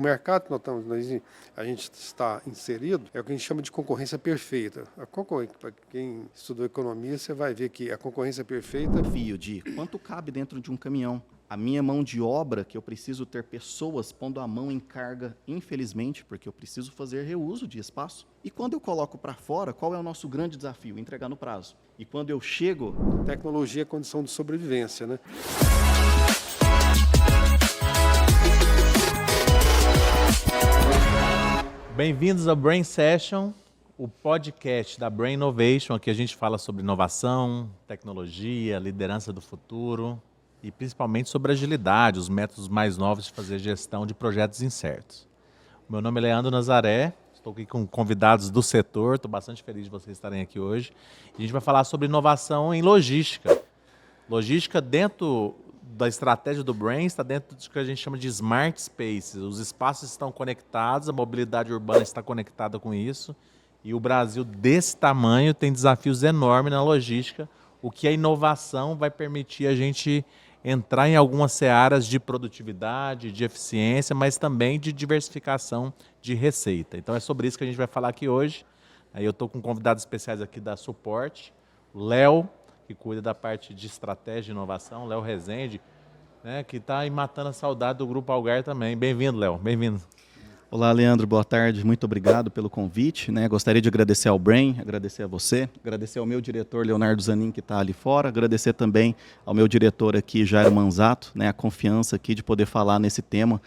mercado que a gente está inserido é o que a gente chama de concorrência perfeita. Para quem estudou economia, você vai ver que a concorrência perfeita... Fio de quanto cabe dentro de um caminhão. A minha mão de obra, que eu preciso ter pessoas pondo a mão em carga, infelizmente, porque eu preciso fazer reuso de espaço. E quando eu coloco para fora, qual é o nosso grande desafio? Entregar no prazo. E quando eu chego... Tecnologia é condição de sobrevivência, né? Bem-vindos ao Brain Session, o podcast da Brain Innovation. Aqui a gente fala sobre inovação, tecnologia, liderança do futuro e principalmente sobre agilidade, os métodos mais novos de fazer gestão de projetos incertos. Meu nome é Leandro Nazaré, estou aqui com convidados do setor, estou bastante feliz de vocês estarem aqui hoje. E a gente vai falar sobre inovação em logística. Logística dentro da estratégia do Brain está dentro do que a gente chama de smart spaces. Os espaços estão conectados, a mobilidade urbana está conectada com isso. E o Brasil desse tamanho tem desafios enormes na logística, o que a inovação vai permitir a gente entrar em algumas searas de produtividade, de eficiência, mas também de diversificação de receita. Então é sobre isso que a gente vai falar aqui hoje. Aí eu estou com convidados especiais aqui da Suporte, o Léo, que cuida da parte de estratégia e inovação, Léo Rezende, né, que está aí matando a saudade do Grupo Algar também. Bem-vindo, Léo, bem-vindo. Olá, Leandro, boa tarde, muito obrigado pelo convite. Gostaria de agradecer ao Brain, agradecer a você, agradecer ao meu diretor Leonardo Zanin, que está ali fora, agradecer também ao meu diretor aqui, Jairo Manzato, a confiança aqui de poder falar nesse tema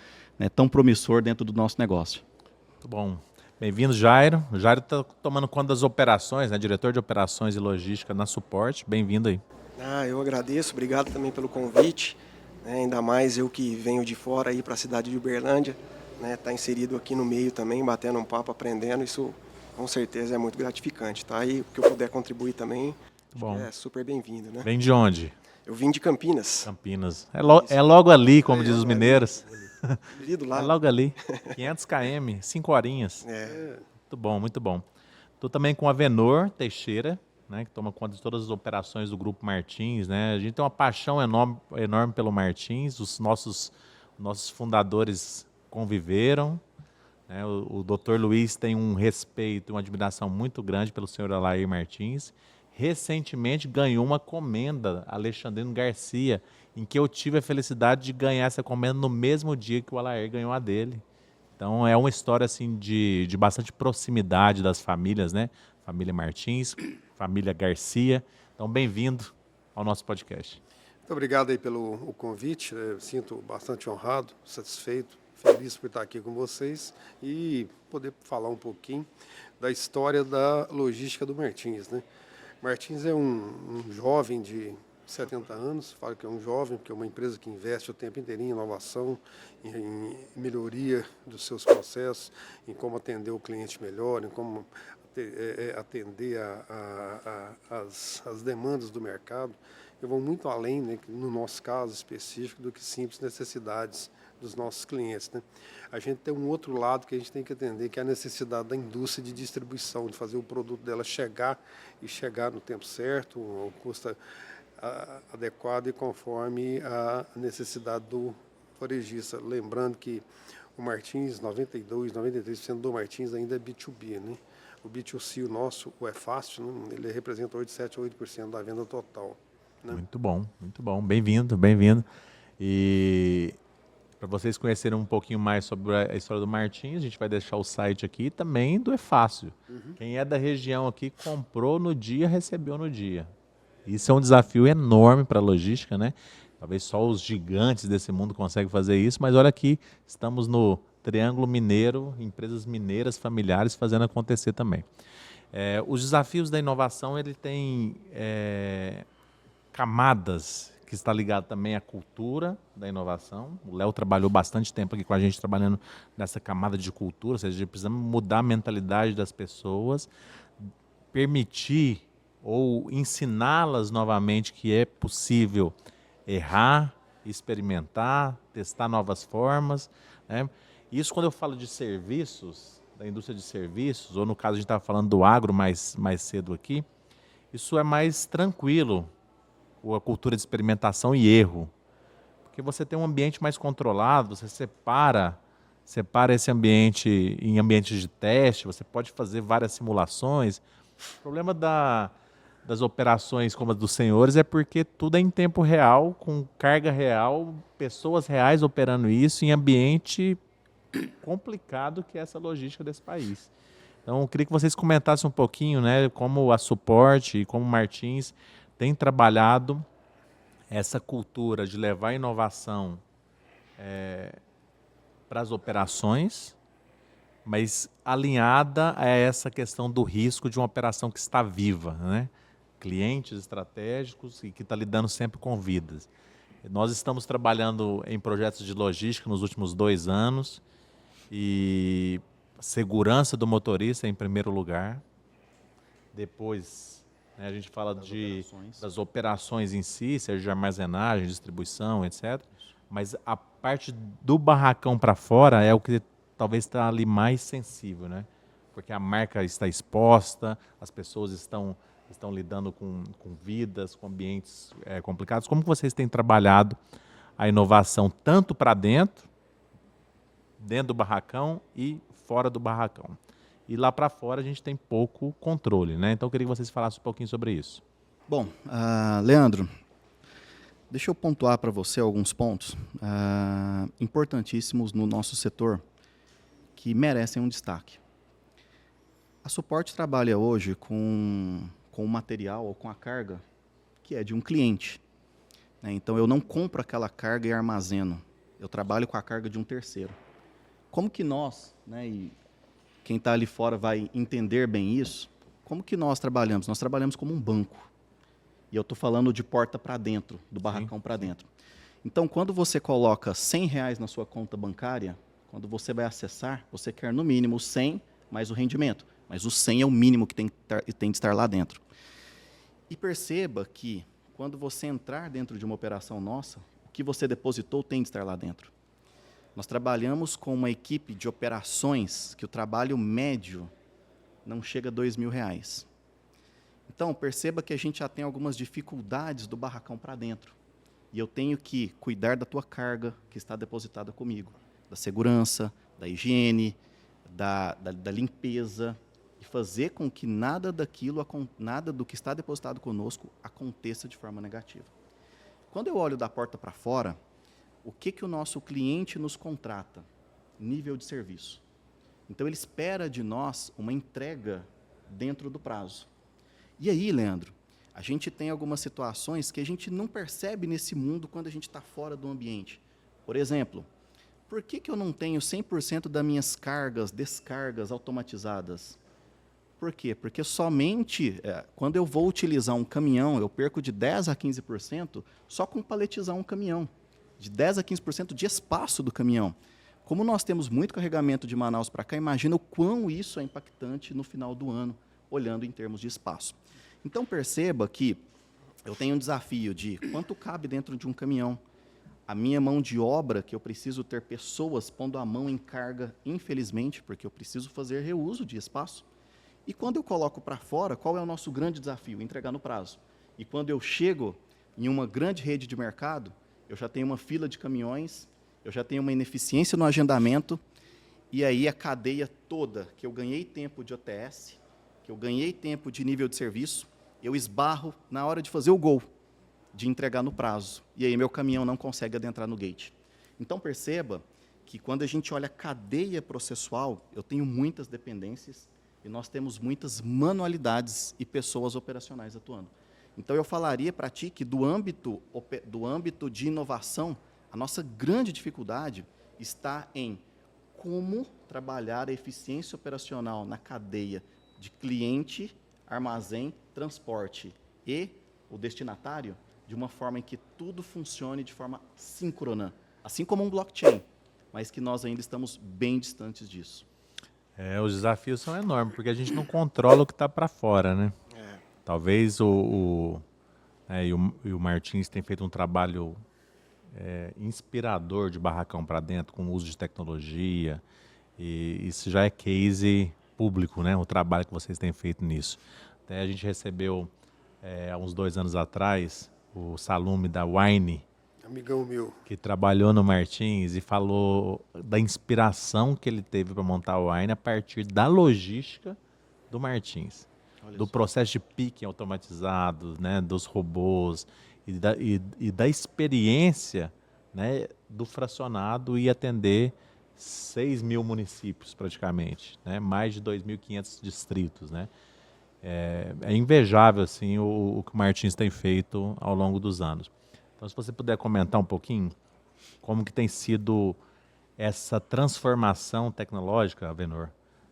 tão promissor dentro do nosso negócio. Muito bom. Bem-vindo, Jairo. O Jairo está tomando conta das operações, diretor de operações e logística na Suporte. Bem-vindo aí. Eu agradeço, obrigado também pelo convite. Ainda mais eu que venho de fora aí para a cidade de Uberlândia, tá inserido aqui no meio também, batendo um papo, aprendendo. Isso com certeza é muito gratificante, tá? E o que eu puder contribuir também é super bem-vindo, né? Vem de onde? Eu vim de Campinas. Campinas. É logo ali, como diz os mineiros. Ali do lado. É logo ali. 500 km, 5 horinhas. Muito bom, muito bom. Estou também com a Avenor Teixeira, que toma conta de todas as operações do Grupo Martins. A gente tem uma paixão enorme pelo Martins. Os nossos fundadores conviveram. O Dr. Luiz tem um respeito e uma admiração muito grande pelo senhor Alair Martins. Recentemente ganhou uma comenda, Alexandrino Garcia, em que eu tive a felicidade de ganhar essa comenda no mesmo dia que o Alair ganhou a dele. Então é uma história assim, de bastante proximidade das famílias, Família Martins, família Garcia. Então bem-vindo ao nosso podcast. Muito obrigado aí pelo convite, eu sinto bastante honrado, satisfeito, feliz por estar aqui com vocês e poder falar um pouquinho da história da logística do Martins, Martins é um jovem de 70 anos, falo que é um jovem, porque é uma empresa que investe o tempo inteiro em inovação, em melhoria dos seus processos, em como atender o cliente melhor, em como atender as demandas do mercado. Eu vou muito além, no nosso caso específico, do que simples necessidades dos nossos clientes. A gente tem um outro lado que a gente tem que atender, que é a necessidade da indústria de distribuição, de fazer o produto dela chegar no tempo certo, ao custo adequado e conforme a necessidade do varejista. Lembrando que o Martins, 93% do Martins ainda é B2B. O B2C, o nosso, o é fácil, ele representa 8% da venda total. Muito bom, muito bom. Bem-vindo, bem-vindo. E para vocês conhecerem um pouquinho mais sobre a história do Martins, a gente vai deixar o site aqui e também do É Fácil. Quem é da região aqui comprou no dia, recebeu no dia. Isso é um desafio enorme para a logística, Talvez só os gigantes desse mundo conseguem fazer isso, mas olha aqui, estamos no Triângulo Mineiro, empresas mineiras familiares fazendo acontecer também. Os desafios da inovação, ele tem camadas que está ligado também à cultura da inovação. O Léo trabalhou bastante tempo aqui com a gente trabalhando nessa camada de cultura, ou seja, precisamos mudar a mentalidade das pessoas, permitir ou ensiná-las novamente que é possível errar, experimentar, testar novas formas. Isso quando eu falo de serviços, da indústria de serviços, ou no caso a gente estava falando do agro mais cedo aqui, isso é mais tranquilo, a cultura de experimentação e erro. Porque você tem um ambiente mais controlado, você separa separa esse ambiente em ambientes de teste, você pode fazer várias simulações. O problema das operações como a dos senhores é porque tudo é em tempo real, com carga real, pessoas reais operando isso em ambiente complicado que é essa logística desse país. Então, eu queria que vocês comentassem um pouquinho, né, como a Suporte e como o Martins tem trabalhado essa cultura de levar a inovação para as operações, mas alinhada a essa questão do risco de uma operação que está viva, né? Clientes estratégicos e que está lidando sempre com vidas. Nós estamos trabalhando em projetos de logística nos últimos 2 anos e segurança do motorista em primeiro lugar. Depois, né, a gente fala das operações em si, seja de armazenagem, distribuição, etc. Mas a parte do barracão para fora é o que talvez está ali mais sensível, né? Porque a marca está exposta, as pessoas estão lidando com vidas, com ambientes complicados. Como que vocês têm trabalhado a inovação tanto para dentro do barracão e fora do barracão? E lá para fora a gente tem pouco controle, né? Então eu queria que vocês falassem um pouquinho sobre isso. Bom, Leandro, deixa eu pontuar para você alguns pontos importantíssimos no nosso setor que merecem um destaque. A Suporte trabalha hoje com o material ou com a carga que é de um cliente, né? Então eu não compro aquela carga e armazeno, eu trabalho com a carga de um terceiro. Como que nós, né, e quem está ali fora vai entender bem isso, como que nós trabalhamos? Nós trabalhamos como um banco. E eu estou falando de porta para dentro, do barracão para dentro. Então, quando você coloca R$100 na sua conta bancária, quando você vai acessar, você quer no mínimo 100 mais o rendimento. Mas o 100 é o mínimo que tem de estar lá dentro. E perceba que, quando você entrar dentro de uma operação nossa, o que você depositou tem de estar lá dentro. Nós trabalhamos com uma equipe de operações que o trabalho médio não chega a R$2.000. Então, perceba que a gente já tem algumas dificuldades do barracão para dentro. E eu tenho que cuidar da tua carga que está depositada comigo, da segurança, da higiene, da limpeza, e fazer com que nada do que está depositado conosco aconteça de forma negativa. Quando eu olho da porta para fora, o que o nosso cliente nos contrata? Nível de serviço. Então, ele espera de nós uma entrega dentro do prazo. E aí, Leandro, a gente tem algumas situações que a gente não percebe nesse mundo quando a gente está fora do ambiente. Por exemplo, por que eu não tenho 100% das minhas descargas automatizadas? Por quê? Porque somente quando eu vou utilizar um caminhão, eu perco de 10% a 15% só com paletizar um caminhão. De 10% a 15% de espaço do caminhão. Como nós temos muito carregamento de Manaus para cá, imagina o quão isso é impactante no final do ano, olhando em termos de espaço. Então, perceba que eu tenho um desafio de quanto cabe dentro de um caminhão. A minha mão de obra, que eu preciso ter pessoas pondo a mão em carga, infelizmente, porque eu preciso fazer reuso de espaço. E quando eu coloco para fora, qual é o nosso grande desafio? Entregar no prazo. E quando eu chego em uma grande rede de mercado, eu já tenho uma fila de caminhões, eu já tenho uma ineficiência no agendamento, e aí a cadeia toda, que eu ganhei tempo de OTS, que eu ganhei tempo de nível de serviço, eu esbarro na hora de fazer o gol, de entregar no prazo. E aí meu caminhão não consegue adentrar no gate. Então, perceba que quando a gente olha a cadeia processual, eu tenho muitas dependências e nós temos muitas manualidades e pessoas operacionais atuando. Então, eu falaria para ti que do âmbito de inovação, a nossa grande dificuldade está em como trabalhar a eficiência operacional na cadeia de cliente, armazém, transporte e o destinatário, de uma forma em que tudo funcione de forma síncrona, assim como um blockchain, mas que nós ainda estamos bem distantes disso. Os desafios são enormes, porque a gente não controla o que está para fora, né? Talvez o Martins tenha feito um trabalho inspirador de barracão para dentro, com o uso de tecnologia, e isso já é case público, né? O trabalho que vocês têm feito nisso. Até a gente recebeu, há uns 2 anos atrás, o Salume da Wine, amigão meu. que trabalhou no Martins e falou da inspiração que ele teve para montar o Wine a partir da logística do Martins, do processo de picking automatizado, né, dos robôs e da experiência, né, do fracionado e atender 6.000 municípios praticamente, né, mais de 2.500 distritos, né. É invejável assim o que o Martins tem feito ao longo dos anos. Então, se você puder comentar um pouquinho como que tem sido essa transformação tecnológica, Avenor,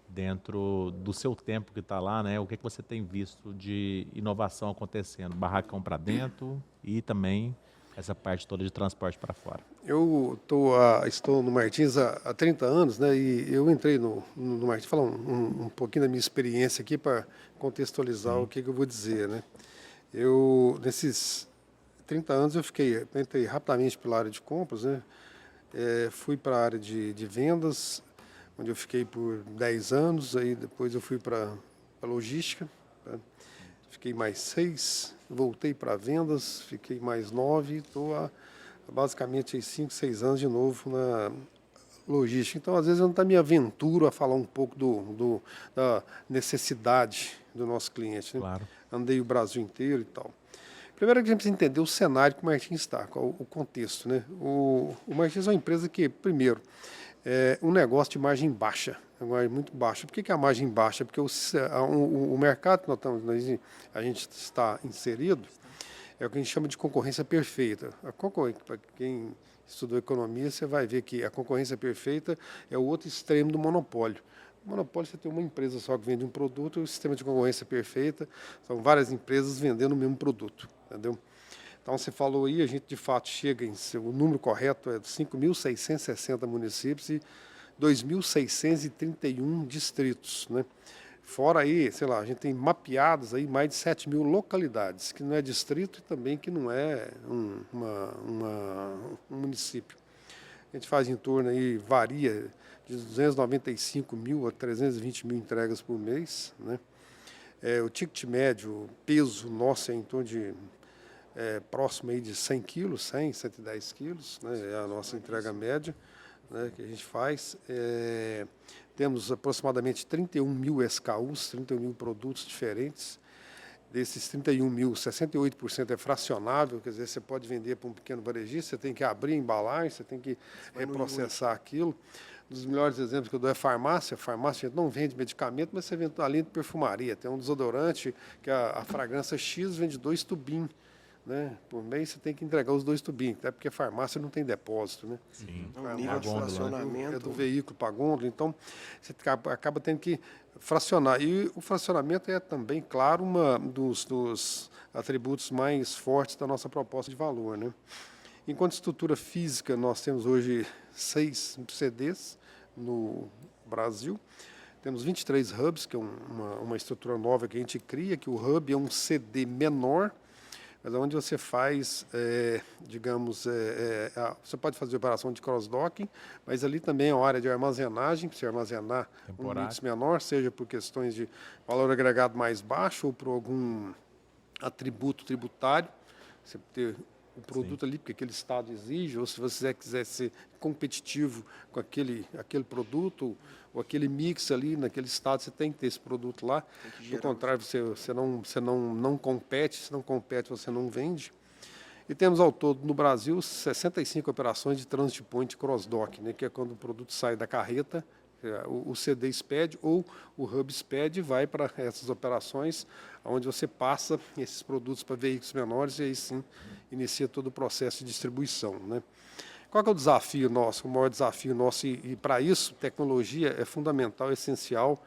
dentro do seu tempo que está lá, né? O que você tem visto de inovação acontecendo, barracão para dentro e também essa parte toda de transporte para fora. Eu estou no Martins há 30 anos, né? E eu entrei no Martins, falar um pouquinho da minha experiência aqui para contextualizar o que eu vou dizer, né? Nesses 30 anos, entrei rapidamente pela área de compras, né? Fui para a área de vendas, onde eu fiquei por 10 anos, aí depois eu fui para a logística, tá? Fiquei mais 6, voltei para vendas, fiquei mais 9, estou há basicamente 5, 6 anos de novo na logística. Então, às vezes, eu não me aventuro a falar um pouco da necessidade do nosso cliente, né? Claro. Andei o Brasil inteiro e tal. Primeiro que a gente precisa entender o cenário que o Martins está, qual o contexto, né? O Martins é uma empresa que, primeiro, é um negócio de margem baixa, muito baixa. Por que a margem baixa? Porque o mercado que a gente está inserido é o que a gente chama de concorrência perfeita. Para quem estudou economia, você vai ver que a concorrência perfeita é o outro extremo do monopólio. No monopólio, você tem uma empresa só que vende um produto, e o sistema de concorrência perfeita são várias empresas vendendo o mesmo produto, entendeu? Então, você falou aí, a gente de fato chega o número correto é 5.660 municípios e 2.631 distritos, né? Fora aí, sei lá, a gente tem mapeados aí mais de 7.000 localidades, que não é distrito e também que não é um município. A gente faz em torno aí, varia de 295 mil a 320 mil entregas por mês, né? O ticket médio, o peso nosso é em torno de próximo aí de 100 quilos, 100, 110 quilos, né? É a nossa entrega média, né, que a gente faz. Temos aproximadamente 31 mil SKUs, 31 mil produtos diferentes. Desses 31 mil, 68% é fracionável, quer dizer, você pode vender para um pequeno varejista, você tem que abrir a embalagem, você tem que reprocessar aquilo. Um dos melhores exemplos que eu dou é farmácia. Farmácia a gente não vende medicamento, mas você vende além de perfumaria. Tem um desodorante que a fragrância X vende 2 tubinhos, né? Por mês você tem que entregar os 2 tubinhos, até porque a farmácia não tem depósito, né? Sim. O nível de fracionamento É do veículo para a gôndola, então você acaba tendo que fracionar. E o fracionamento é também, claro, dos atributos mais fortes da nossa proposta de valor, né? Enquanto estrutura física, nós temos hoje 6 CDs no Brasil. Temos 23 hubs, que é uma estrutura nova que a gente cria, que o hub é um CD menor, mas onde você faz, você pode fazer operação de cross-docking, mas ali também é uma área de armazenagem, para você armazenar um mix menor, seja por questões de valor agregado mais baixo ou por algum atributo tributário, você ter o produto ali, porque aquele estado exige, ou se você quiser ser competitivo com aquele produto, ou aquele mix ali, naquele estado, você tem que ter esse produto lá. Do contrário, você não compete, se não compete, você não vende. E temos ao todo no Brasil 65 operações de transit point cross-dock, né, que é quando o produto sai da carreta, o CD SPED ou o Hub SPED vai para essas operações, onde você passa esses produtos para veículos menores e aí sim inicia todo o processo de distribuição, né? Qual que é o desafio nosso? O maior desafio nosso, e para isso, tecnologia é fundamental, é essencial.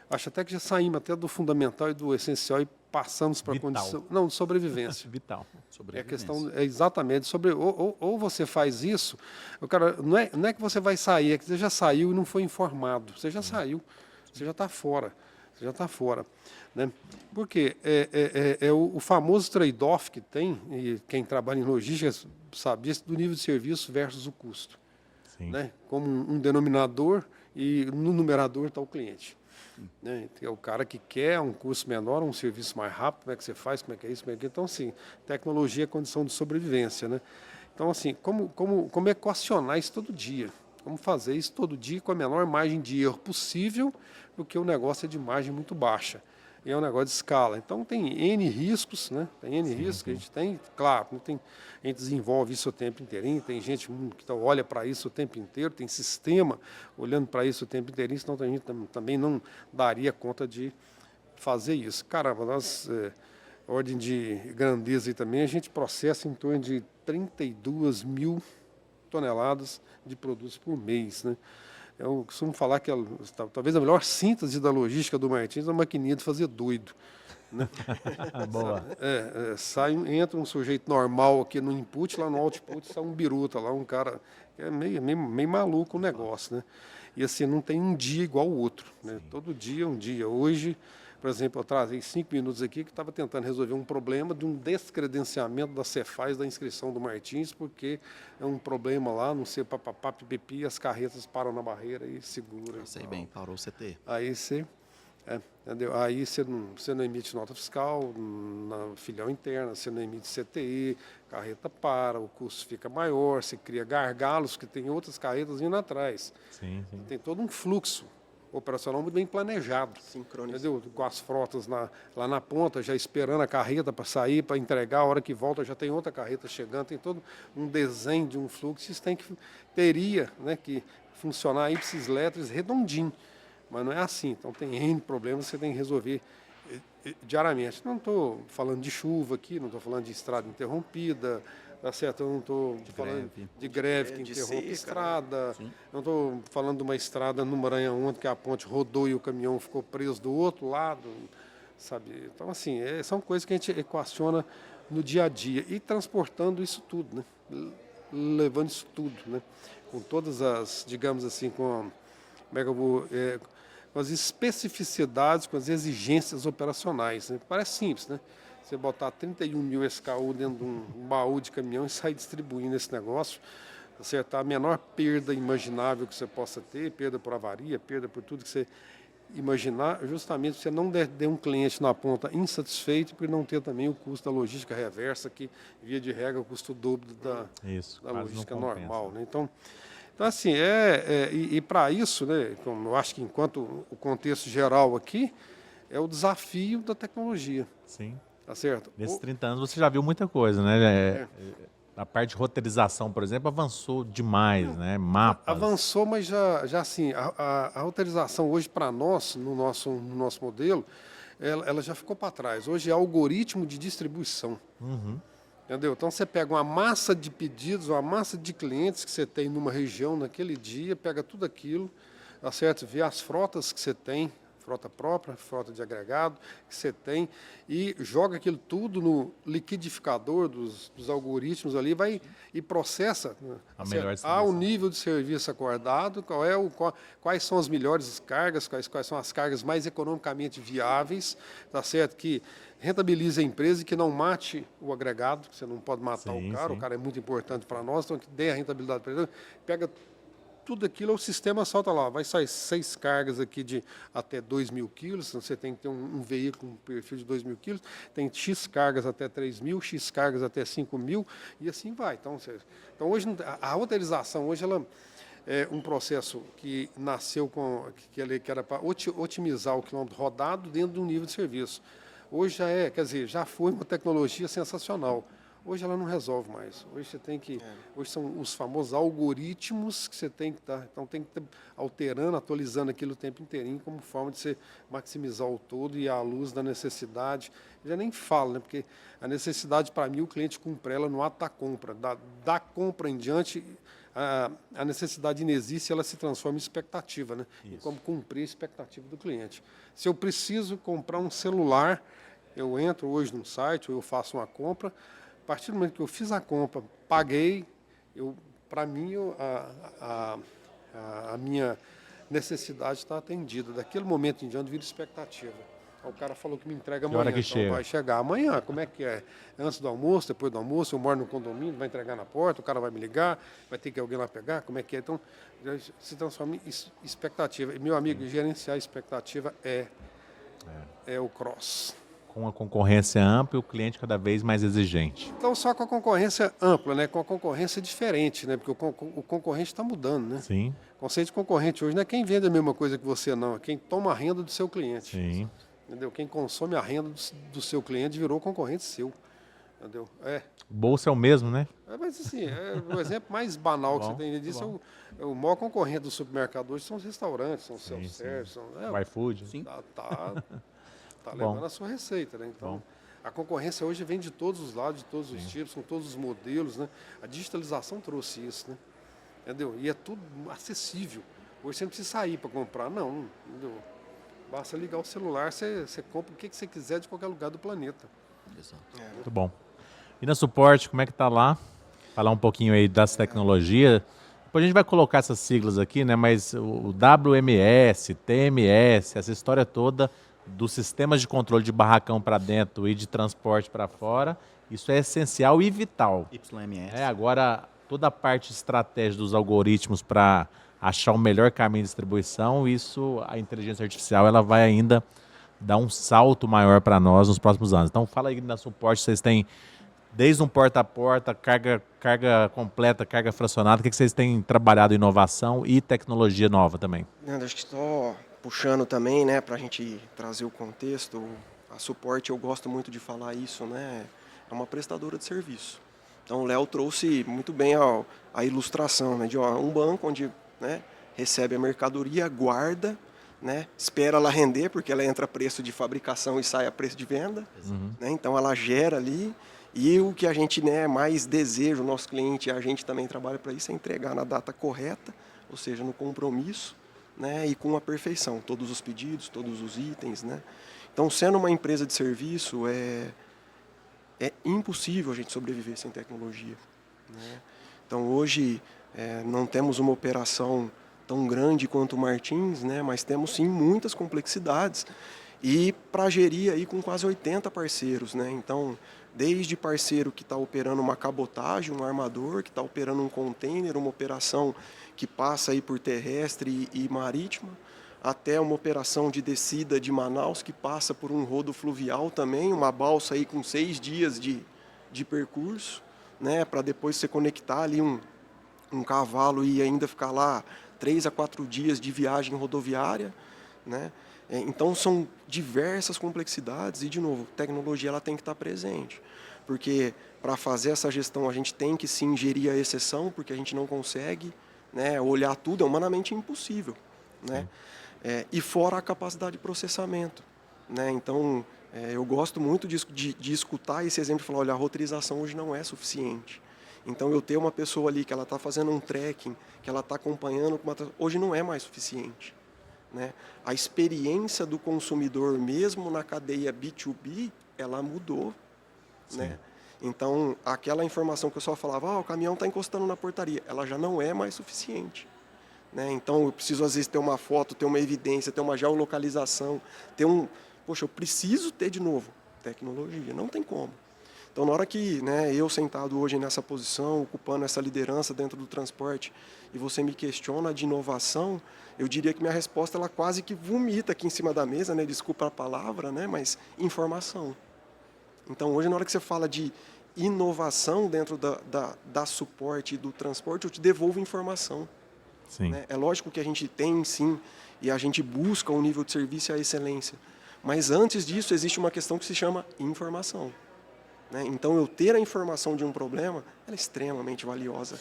Acho até que já saímos até do fundamental e do essencial e passamos para a condição... Não, de sobrevivência. Vital. É questão, exatamente, sobre ou você faz isso, o cara, não é que você vai sair, é que você já saiu e não foi informado. Você já saiu, você já está fora. Você já está fora, né? Porque o famoso trade-off que tem, e quem trabalha em logística sabe isso, do nível de serviço versus o custo. Sim. Né? Como um denominador e no numerador está o cliente. Né? É o cara que quer um custo menor, um serviço mais rápido, como é que você faz, como é que é isso, como é que é. Então, sim, tecnologia é condição de sobrevivência, né? Então, assim, como equacionar isso todo dia? Como fazer isso todo dia com a menor margem de erro possível, porque o negócio é de margem muito baixa. E é um negócio de escala. Então, tem N riscos, né? Tem N riscos que a gente tem. Claro, a gente desenvolve isso o tempo inteirinho, tem gente que olha para isso o tempo inteiro, tem sistema olhando para isso o tempo inteirinho, senão a gente também não daria conta de fazer isso. Caramba, ordem de grandeza aí também, a gente processa em torno de 32 mil toneladas de produtos por mês, né? Eu costumo falar que talvez a melhor síntese da logística do Martins é uma maquininha de fazer doido, né? Boa. Entra um sujeito normal aqui no input, lá no output sai um biruta, lá um cara que é meio maluco o negócio, né? E assim, não tem um dia igual ao outro, né? Todo dia é um dia. Hoje, por exemplo, eu trazei 5 minutos aqui que estava tentando resolver um problema de um descredenciamento da Cefaz da inscrição do Martins, porque é um problema lá, não sei, papapá, pipipi, as carretas param na barreira e segura. Eu sei bem, parou o CT. Aí entendeu? Aí você não emite nota fiscal na filial interna, você não emite CTI, carreta para, o custo fica maior, você cria gargalos, que tem outras carretas vindo atrás. Sim. Tem todo um fluxo operacional muito bem planejado. Sincronizado. Entendeu? Com as frotas lá na ponta, já esperando a carreta para sair, para entregar, a hora que volta já tem outra carreta chegando, tem todo um desenho de um fluxo, isso teria, né, que funcionar ipsis letras redondinho, mas não é assim, então tem N problemas que você tem que resolver diariamente. Não estou falando de chuva aqui, não estou falando de estrada interrompida, tá certo? Eu não estou falando de greve que interrompe seca, estrada, não estou falando de uma estrada no Maranhão que a ponte rodou e o caminhão ficou preso do outro lado, sabe? Então, assim, são coisas que a gente equaciona no dia a dia e transportando isso tudo, né? Levando isso tudo, né? Com todas as, digamos assim, como é que eu vou... com as especificidades, com as exigências operacionais, né? Parece simples, né? Você botar 31 mil SKU dentro de um baú de caminhão e sair distribuindo esse negócio, acertar a menor perda imaginável que você possa ter, perda por avaria, perda por tudo que você imaginar, justamente você não der um cliente na ponta insatisfeito por não ter também o custo da logística reversa, que via de regra custa o dobro da logística normal, né? Então assim, e para isso, né, eu acho que enquanto o contexto geral aqui, é o desafio da tecnologia. Sim. Tá certo? Nesses 30 anos você já viu muita coisa, né? A parte de roteirização, por exemplo, avançou demais, né? Mapas. Avançou, mas já assim, a roteirização hoje para nós, no nosso modelo, ela já ficou para trás. Hoje é algoritmo de distribuição. Entendeu? Então você pega uma massa de pedidos, uma massa de clientes que você tem numa região naquele dia, pega tudo aquilo, tá certo? Vê as frotas que você tem, frota própria, frota de agregado que você tem, e joga aquilo tudo no liquidificador dos algoritmos ali, vai e processa ao nível de serviço acordado, quais são as melhores cargas, quais são as cargas mais economicamente viáveis, tá certo? Que rentabilize a empresa e que não mate o agregado, você não pode matar o cara é muito importante para nós, então que dê a rentabilidade para ele, pega tudo aquilo, o sistema solta lá, vai sair 6 cargas aqui de até 2.000 quilos, então você tem que ter um veículo com perfil de 2.000 quilos, tem X cargas até 3.000, X cargas até 5.000, e assim vai. Então hoje, a roteirização, hoje ela é um processo que nasceu que era para otimizar o quilômetro rodado dentro de um nível de serviço. Hoje já foi uma tecnologia sensacional. Hoje ela não resolve mais. Hoje são os famosos algoritmos que você tem que estar. Então tem que estar alterando, atualizando aquilo o tempo inteirinho como forma de você maximizar o todo e à luz da necessidade. Eu já nem falo, né? Porque a necessidade, para mim, o cliente cumpre ela no ato da compra. Da compra em diante, a necessidade inexiste, ela se transforma em expectativa, né? E como cumprir a expectativa do cliente. Se eu preciso comprar um celular, eu entro hoje num site, ou eu faço uma compra. A partir do momento que eu fiz a compra, paguei, para mim a minha necessidade está atendida. Daquele momento em diante vira expectativa. O cara falou que me entrega amanhã, hora que então chega? Vai chegar amanhã. Como é que é? Antes do almoço, depois do almoço, eu moro no condomínio, vai entregar na porta, o cara vai me ligar, vai ter que alguém lá pegar, como é que é? Então, se transforma em expectativa. E, meu amigo, gerenciar a expectativa é o cross. com a concorrência ampla e o cliente cada vez mais exigente. Então, só com a concorrência ampla, né? Com a concorrência diferente, né? Porque o concorrente está mudando, né? Sim, O conceito de concorrente hoje não é quem vende a mesma coisa que você, não. É quem toma a renda do seu cliente. sim. Entendeu? Quem consome a renda do seu cliente virou concorrente seu. Entendeu? O bolso é o mesmo, né? Mas assim, o exemplo mais banal que Bom, você tem disso bom. o maior concorrente do supermercado hoje são os restaurantes, são os Sim, self-service, O iFood. Sim. tá Bom. levando a sua receita, né? Então, Bom. a concorrência hoje vem de todos os lados, de todos os tipos, com todos os modelos, né? A digitalização trouxe isso, né? Entendeu? E é tudo acessível. Hoje você não precisa sair para comprar, não, entendeu? Basta ligar o celular, você compra o que você quiser de qualquer lugar do planeta. Exato. Muito bom. E na suporte, como é que tá lá? Falar um pouquinho aí das tecnologias. Depois a gente vai colocar essas siglas aqui, né? Mas o WMS, TMS, essa história toda dos sistemas de controle de barracão para dentro e de transporte para fora, isso é essencial e vital. YMS. Agora, toda a parte estratégica dos algoritmos para achar o melhor caminho de distribuição, isso, a inteligência artificial, ela vai ainda dar um salto maior para nós nos próximos anos. Então, fala aí na suporte, vocês têm desde um porta a porta, carga completa, carga fracionada, o que vocês têm trabalhado em inovação e tecnologia nova também? Leandro, acho que só puxando também, né, para a gente trazer o contexto, a suporte, eu gosto muito de falar isso, né, é uma prestadora de serviço. Então o Léo trouxe muito bem a ilustração, né, de um banco onde, né, recebe a mercadoria, guarda, né, espera ela render, porque ela entra a preço de fabricação e sai a preço de venda, né, então ela gera ali, e o que a gente, né, mais deseja, o nosso cliente e a gente também trabalha para isso, é entregar na data correta, ou seja, no compromisso, né, e com a perfeição, todos os pedidos, todos os itens, né. Então, sendo uma empresa de serviço, é impossível a gente sobreviver sem tecnologia, né. Então, hoje, não temos uma operação tão grande quanto o Martins, né, mas temos sim muitas complexidades e para gerir aí com quase 80 parceiros, né. Então, desde parceiro que está operando uma cabotagem, um armador, que está operando um container, uma operação que passa aí por terrestre e marítima, até uma operação de descida de Manaus que passa por um rodo fluvial também, uma balsa aí com 6 dias de percurso, né, para depois você conectar ali um cavalo e ainda ficar lá 3 a 4 dias de viagem rodoviária, né? Então são diversas complexidades e, de novo, tecnologia ela tem que estar presente, porque para fazer essa gestão a gente tem que sim gerir a exceção, porque a gente não consegue, né, olhar tudo, é humanamente impossível, né? E fora a capacidade de processamento, né? Então eu gosto muito de escutar esse exemplo e falar, olha, a roteirização hoje não é suficiente. Então eu ter uma pessoa ali que ela está fazendo um tracking, que ela está acompanhando, hoje não é mais suficiente, né? A experiência do consumidor, mesmo na cadeia B2B, ela mudou, né? Então, aquela informação que eu só falava, o caminhão está encostando na portaria, ela já não é mais suficiente, né? Então, eu preciso, às vezes, ter uma foto, ter uma evidência, ter uma geolocalização, Poxa, eu preciso ter, de novo, tecnologia, não tem como. Então, na hora que, né, eu sentado hoje nessa posição, ocupando essa liderança dentro do transporte, e você me questiona de inovação, eu diria que minha resposta ela quase que vomita aqui em cima da mesa, né, desculpa a palavra, né, mas informação. Então, hoje, na hora que você fala de inovação dentro da suporte e do transporte, eu te devolvo informação. Sim. Né? É lógico que a gente tem, sim, e a gente busca um nível de serviço e a excelência. Mas antes disso, existe uma questão que se chama informação. Né? Então, eu ter a informação de um problema, ela é extremamente valiosa,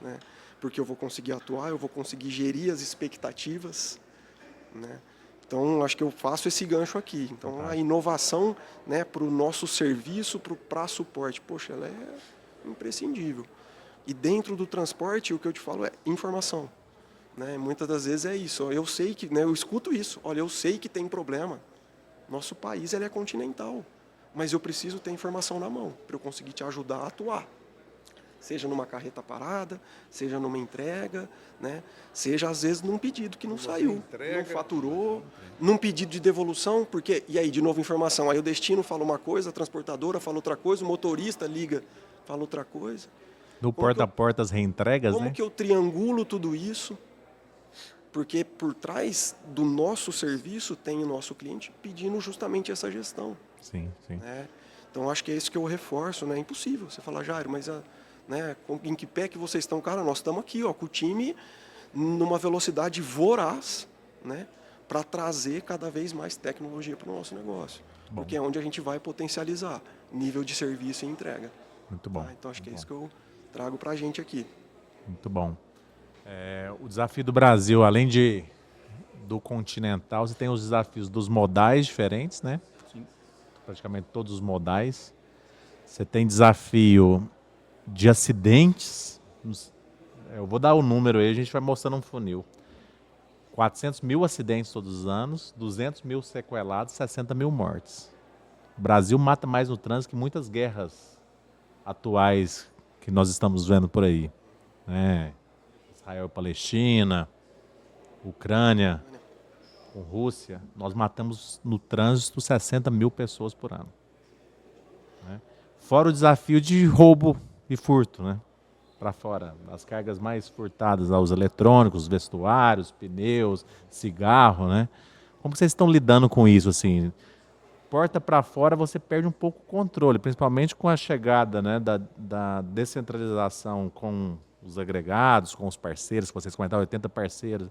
né? Porque eu vou conseguir atuar, eu vou conseguir gerir as expectativas, né? Então, acho que eu faço esse gancho aqui. Então, a inovação, né, para o nosso serviço, para suporte, poxa, ela é imprescindível. E dentro do transporte, o que eu te falo é informação. Né? Muitas das vezes é isso. Eu sei que, né, eu escuto isso. Olha, eu sei que tem problema. Nosso país ele é continental. Mas eu preciso ter informação na mão para eu conseguir te ajudar a atuar. Seja numa carreta parada, seja numa entrega, né? Seja às vezes num pedido que não saiu, não faturou, num pedido de devolução, porque, e aí, de novo, informação. Aí o destino fala uma coisa, a transportadora fala outra coisa, o motorista liga, fala outra coisa. No porta-a-porta as reentregas, como né? que eu triangulo tudo isso? Porque por trás do nosso serviço tem o nosso cliente pedindo justamente essa gestão. Sim, sim. Né? Então, acho que é isso que eu reforço, né? É impossível você falar, Jairo, mas né, em que pé que vocês estão? Cara, nós estamos aqui, ó, com o time numa velocidade voraz, né? Para trazer cada vez mais tecnologia para o nosso negócio. Bom. Porque é onde a gente vai potencializar nível de serviço e entrega. Muito bom. Tá? Então, acho que é Muito isso que eu trago para a gente aqui. Muito bom. O desafio do Brasil, além do continental, você tem os desafios dos modais diferentes, né? Sim. Praticamente todos os modais. Você tem desafio de acidentes. Eu vou dar o número aí, a gente vai mostrando um funil. 400 mil acidentes todos os anos, 200 mil sequelados, 60 mil mortes. O Brasil mata mais no trânsito que muitas guerras atuais que nós estamos vendo por aí. Né? Israel e Palestina, Ucrânia, com Rússia. Nós matamos no trânsito 60 mil pessoas por ano. Né? Fora o desafio de roubo e furto, né? Para fora, as cargas mais furtadas aos eletrônicos, vestuários, pneus, cigarro, né? Como vocês estão lidando com isso, assim? Porta para fora você perde um pouco o controle, principalmente com a chegada, né, da descentralização com os agregados, com os parceiros, que vocês comentaram, 80 parceiros.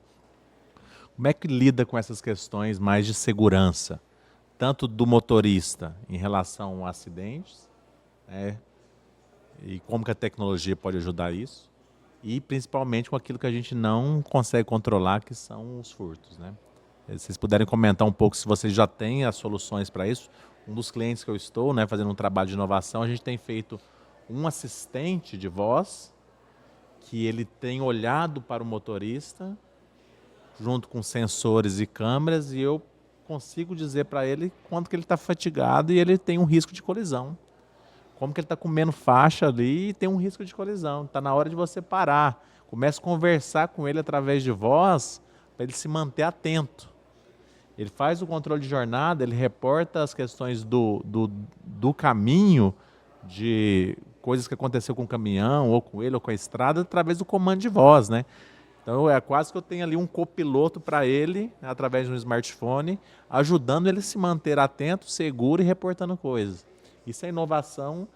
Como é que lida com essas questões mais de segurança? Tanto do motorista em relação a acidentes, né? E como que a tecnologia pode ajudar isso, e principalmente com aquilo que a gente não consegue controlar, que são os furtos, né? Se vocês puderem comentar um pouco se vocês já têm as soluções para isso. Um dos clientes que eu estou, né, fazendo um trabalho de inovação, a gente tem feito um assistente de voz que ele tem olhado para o motorista junto com sensores e câmeras, e eu consigo dizer para ele quanto que ele está fatigado e ele tem um risco de colisão. Como que ele está comendo faixa ali e tem um risco de colisão. Está na hora de você parar. Comece a conversar com ele através de voz para ele se manter atento. Ele faz o controle de jornada, ele reporta as questões do caminho, de coisas que aconteceu com o caminhão, ou com ele, ou com a estrada, através do comando de voz, né? Então é quase que eu tenho ali um copiloto para ele, né, através de um smartphone, ajudando ele a se manter atento, seguro e reportando coisas. Isso é inovação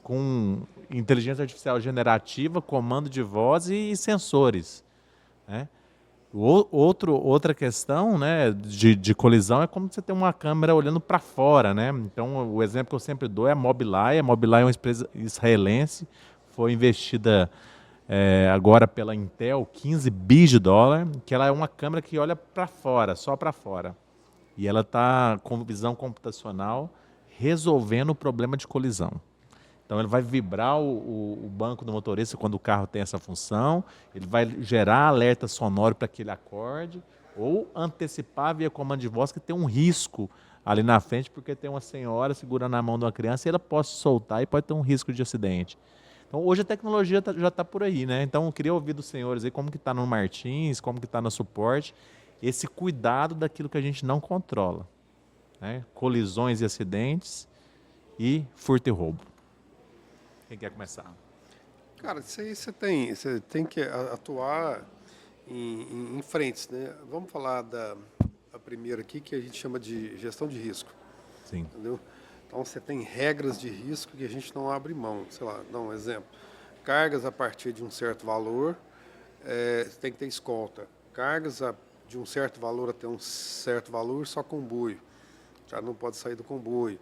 com inteligência artificial generativa, comando de voz e sensores, né? Outra questão, né, de colisão é como você tem uma câmera olhando para fora, né? Então o exemplo que eu sempre dou é a Mobileye. A Mobileye é uma empresa israelense, foi investida agora pela Intel, 15 bi de dólar, que ela é uma câmera que olha para fora, só para fora. E ela está com visão computacional resolvendo o problema de colisão. Então ele vai vibrar o banco do motorista quando o carro tem essa função, ele vai gerar alerta sonoro para que ele acorde, ou antecipar via comando de voz que tem um risco ali na frente, porque tem uma senhora segurando a mão de uma criança e ela pode soltar e pode ter um risco de acidente. Então hoje a tecnologia já está por aí, né? Então eu queria ouvir dos senhores aí como que está no Martins, como que está no suporte, esse cuidado daquilo que a gente não controla, né? Colisões e acidentes e furto e roubo. Quem quer começar? Cara, isso aí você tem que atuar em frentes, né? Vamos falar a primeira aqui, que a gente chama de gestão de risco. Sim. Entendeu? Então você tem regras de risco que a gente não abre mão. Sei lá, dá um exemplo. Cargas a partir de um certo valor, tem que ter escolta. Cargas de um certo valor até um certo valor, só comboio. Já não pode sair do comboio.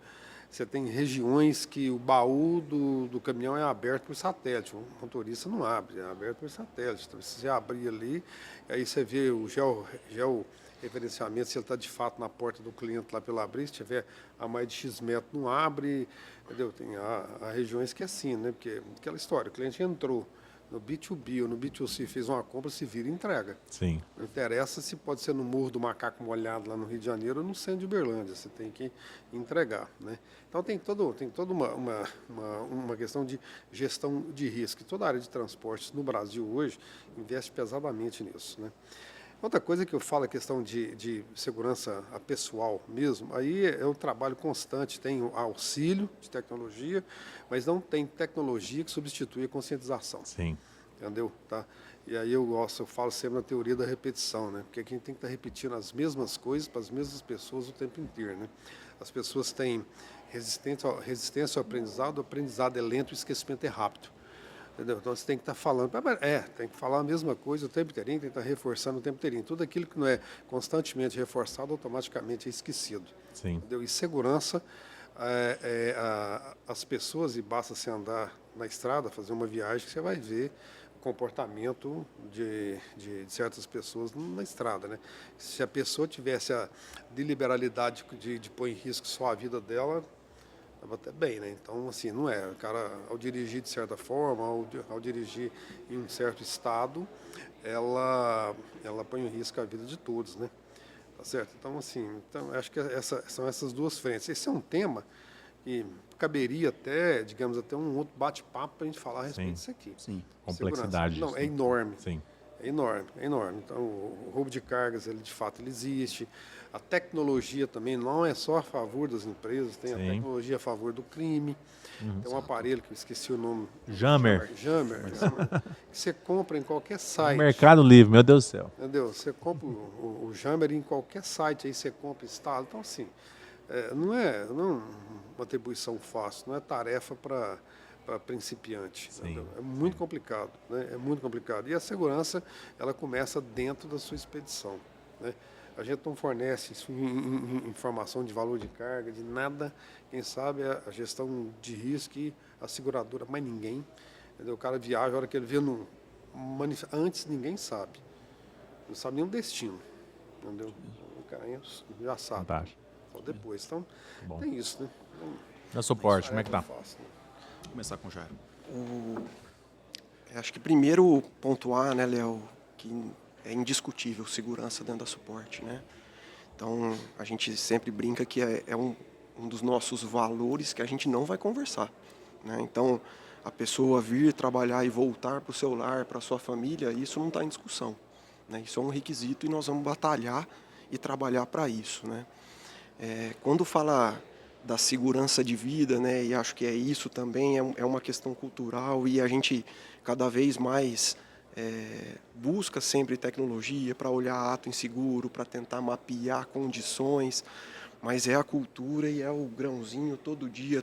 Você tem regiões que o baú do caminhão é aberto por satélite. O motorista não abre, é aberto por satélite. Então, se você abrir ali, aí você vê o georreferenciamento, se ele está de fato na porta do cliente lá pelo abrir, se tiver a mais de X metros, não abre. Entendeu? Tem há regiões que é assim, né? Porque aquela história, o cliente entrou no B2B ou no B2C, fez uma compra, se vira e entrega. Sim. Não interessa se pode ser no Morro do Macaco Molhado, lá no Rio de Janeiro, ou no centro de Uberlândia, você tem que entregar, né? Então tem toda uma questão de gestão de risco. E toda a área de transportes no Brasil hoje investe pesadamente nisso, né? Outra coisa que eu falo é a questão de segurança pessoal mesmo, aí é um trabalho constante, tem auxílio de tecnologia, mas não tem tecnologia que substitui a conscientização. Sim. Entendeu? Tá? E aí eu falo sempre na teoria da repetição, né? Porque aqui a gente tem que estar repetindo as mesmas coisas para as mesmas pessoas o tempo inteiro, né? As pessoas têm resistência ao aprendizado, o aprendizado é lento, o esquecimento é rápido. Entendeu? Então você tem que estar falando, tem que falar a mesma coisa o tempo inteirinho, tem que estar reforçando o tempo inteirinho. Tudo aquilo que não é constantemente reforçado, automaticamente é esquecido. Sim. Entendeu? E segurança, as pessoas, e basta você andar na estrada, fazer uma viagem, que você vai ver o comportamento de certas pessoas na estrada, né? Se a pessoa tivesse a deliberalidade de pôr em risco só a vida dela, estava até bem, né? Então, assim, não é. O cara, ao dirigir de certa forma, ao dirigir em um certo estado, ela põe em risco a vida de todos, né? Tá certo? Então, assim, acho que são essas duas frentes. Esse é um tema que caberia até, digamos, até um outro bate-papo para a gente falar a respeito disso aqui. Sim. Complexidade. Não, é enorme. Sim. É enorme, é enorme. Então, o roubo de cargas, ele de fato ele existe. A tecnologia também não é só a favor das empresas, tem a tecnologia a favor do crime. Tem um aparelho que eu esqueci o nome. Jammer. Jammer. Que você compra em qualquer site. Mercado Livre, meu Deus do céu. Entendeu? Você compra o Jammer em qualquer site, aí você compra, instala. Então, assim, não é uma atribuição fácil, não é tarefa para principiante. É muito complicado, né? É muito complicado. E a segurança, ela começa dentro da sua expedição, né? A gente não fornece informação de valor de carga, de nada. Quem sabe é a gestão de risco e a seguradora, mas ninguém. Entendeu? O cara viaja, a hora que ele vê antes ninguém sabe. Não sabe nem o destino. Entendeu? O cara já sabe. Fantástico. Só depois. Então, tem isso, né? Dá suporte, como é que tá? Fácil, né? Vou começar com o Jairo. Acho que primeiro pontuar, né, Léo, que é indiscutível segurança dentro da suporte, né? Então, a gente sempre brinca que é um dos nossos valores que a gente não vai conversar, né? Então, a pessoa vir trabalhar e voltar para o seu lar, para a sua família, isso não está em discussão, né? Isso é um requisito e nós vamos batalhar e trabalhar para isso, né? Quando fala da segurança de vida, né, e acho que é isso também, é uma questão cultural e a gente cada vez mais busca sempre tecnologia para olhar ato inseguro, para tentar mapear condições, mas é a cultura e é o grãozinho todo dia,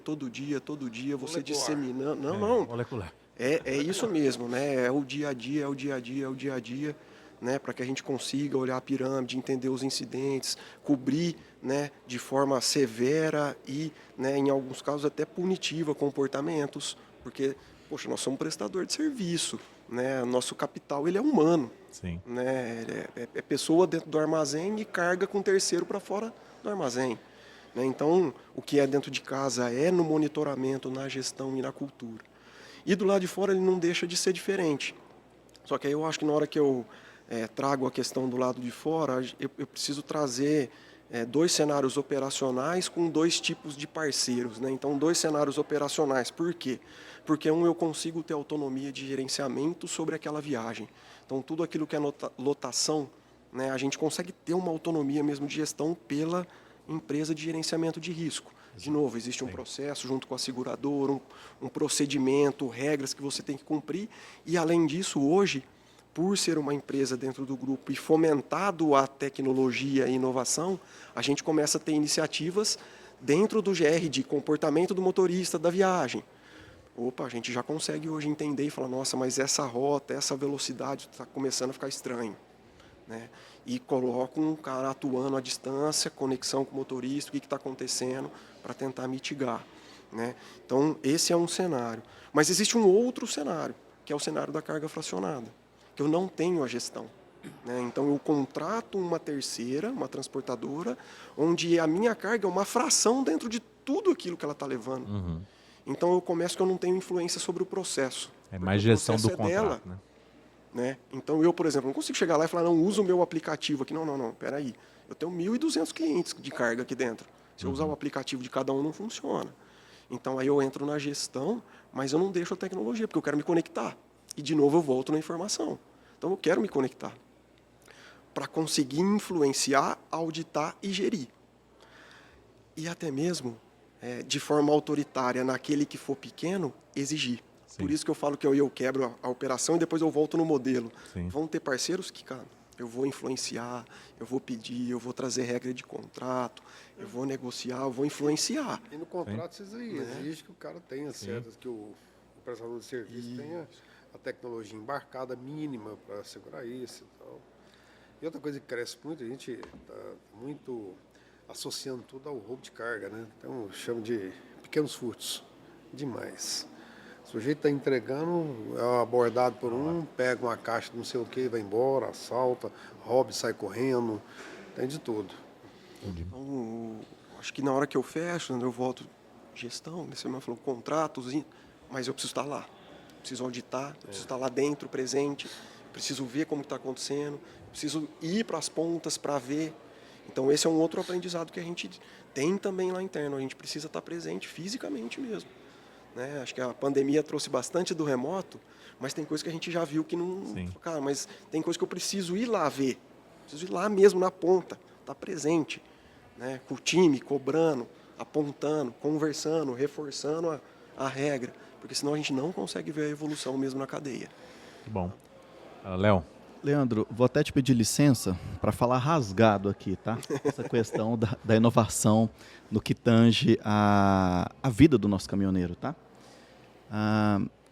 você disseminando. Não. Molecular. É isso mesmo, né? É o dia a dia, né? Para que a gente consiga olhar a pirâmide, entender os incidentes, cobrir, né, de forma severa e, né, em alguns casos até punitiva comportamentos, porque, poxa, nós somos um prestador de serviço, né? Nosso capital, ele é humano. Sim. Né? É pessoa dentro do armazém e carga com terceiro para fora do armazém. Né? Então, o que é dentro de casa é no monitoramento, na gestão e na cultura. E do lado de fora ele não deixa de ser diferente. Só que aí eu acho que na hora que eu trago a questão do lado de fora, eu preciso trazer dois cenários operacionais com dois tipos de parceiros, né? Então, dois cenários operacionais. Por quê? Porque eu consigo ter autonomia de gerenciamento sobre aquela viagem. Então, tudo aquilo que é lotação, né, a gente consegue ter uma autonomia mesmo de gestão pela empresa de gerenciamento de risco. De novo, existe um processo junto com a seguradora, um procedimento, regras que você tem que cumprir. E, além disso, hoje, por ser uma empresa dentro do grupo e fomentado a tecnologia e inovação, a gente começa a ter iniciativas dentro do GR de comportamento do motorista da viagem. A gente já consegue hoje entender e falar, nossa, mas essa rota, essa velocidade está começando a ficar estranho, né? E coloca um cara atuando à distância, conexão com o motorista, o que está acontecendo, para tentar mitigar, né? Então, esse é um cenário. Mas existe um outro cenário, que é o cenário da carga fracionada, que eu não tenho a gestão, né? Então, eu contrato uma terceira, uma transportadora, onde a minha carga é uma fração dentro de tudo aquilo que ela está levando. Uhum. Então, eu começo que eu não tenho influência sobre o processo. É mais gestão do contrato, dela, né? Então, eu, por exemplo, não consigo chegar lá e falar, não, usa o meu aplicativo aqui. Não, peraí. Eu tenho 1.200 clientes de carga aqui dentro. Se eu usar o aplicativo de cada um, não funciona. Então, aí eu entro na gestão, mas eu não deixo a tecnologia, porque eu quero me conectar. E, de novo, eu volto na informação. Então, eu quero me conectar para conseguir influenciar, auditar e gerir. E até mesmo, de forma autoritária, naquele que for pequeno, exigir. Por isso que eu falo que eu quebro a operação e depois eu volto no modelo. Sim. Vão ter parceiros que, cara, eu vou influenciar, eu vou pedir, eu vou trazer regra de contrato, eu vou negociar, eu vou influenciar. E no contrato isso aí exige que o cara tenha certas, que o prestador de serviço tenha a tecnologia embarcada mínima para segurar isso e tal. E outra coisa que cresce muito, a gente está muito associando tudo ao roubo de carga, né? Então, chama de pequenos furtos. Demais. O sujeito está entregando, é abordado por pega uma caixa de não sei o que, vai embora, assalta, rouba e sai correndo, tem de tudo. Então, acho que na hora que eu fecho, eu volto gestão, você me falou contratos, mas eu preciso estar lá. Preciso auditar, preciso estar lá dentro, presente, preciso ver como está acontecendo, preciso ir para as pontas para ver. Então, esse é um outro aprendizado que a gente tem também lá interno. A gente precisa estar presente fisicamente mesmo. Né? Acho que a pandemia trouxe bastante do remoto, mas tem coisa que a gente já viu que não... Sim. Cara, mas tem coisa que eu preciso ir lá ver. Preciso ir lá mesmo na ponta, estar presente. Né? Com o time, cobrando, apontando, conversando, reforçando a regra. Porque senão a gente não consegue ver a evolução mesmo na cadeia. Que bom. Léo. Leandro, vou até te pedir licença para falar rasgado aqui, tá? Essa questão da inovação no que tange a vida do nosso caminhoneiro, tá?